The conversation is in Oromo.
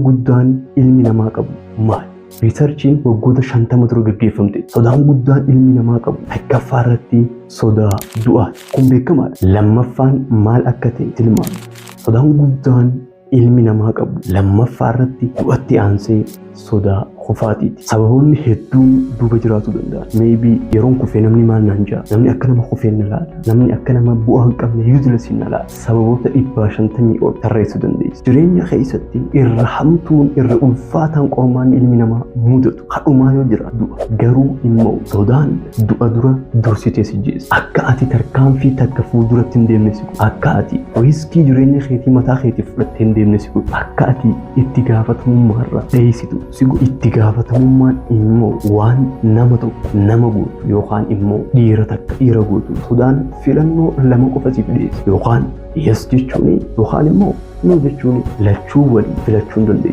guddaan ilmi namaa qabu maal? Riisarchiin waggoota 50 dura gaggeeffamte sodaan guddaan ilmi namaa qabu tokkoffaa irratti sodaa du'aa kun beekamaadha. Lammaffaan maal akka ta'e tilmaama. Sodaan guddaan ilmi namaa qabu lammaffaa irratti du'atti aansee sodaa kufaatiiti. Sababoonni hedduun duuba jiraatu danda'an. Maybe yeroon kufee namni maal naan jaa? Namni akka nama kufee na laala. Namni akka nama bu'aa hin qabne useless na laala. Sababoota 150 ol tarreessuu dandeessu. Jireenya keessatti irra hamtuun irra ulfaataan qormaanni ilmi namaa mudatu hadhumaa yoo jira du'a. Garuu immoo sodaan du'a dura dursitee si jeessa. Akka ati tarkaanfii takka fuulduratti hin deemne si godha. Akka ati riskii jireenya keetii mataa keetiif fudhattee hin deemne si godha. Akka ati itti gaafatamummaarra dheessitu si godha. Itti gaafatamummaan immoo waan nama tokko nama gootu yookaan immoo dhiira takka dhiira gootu. Sodaan filannoo lama qofa siif dhiyeessa. Yookaan yes jechuun yookaan immoo no jechuun lachuu waliin filachuu dandeessa.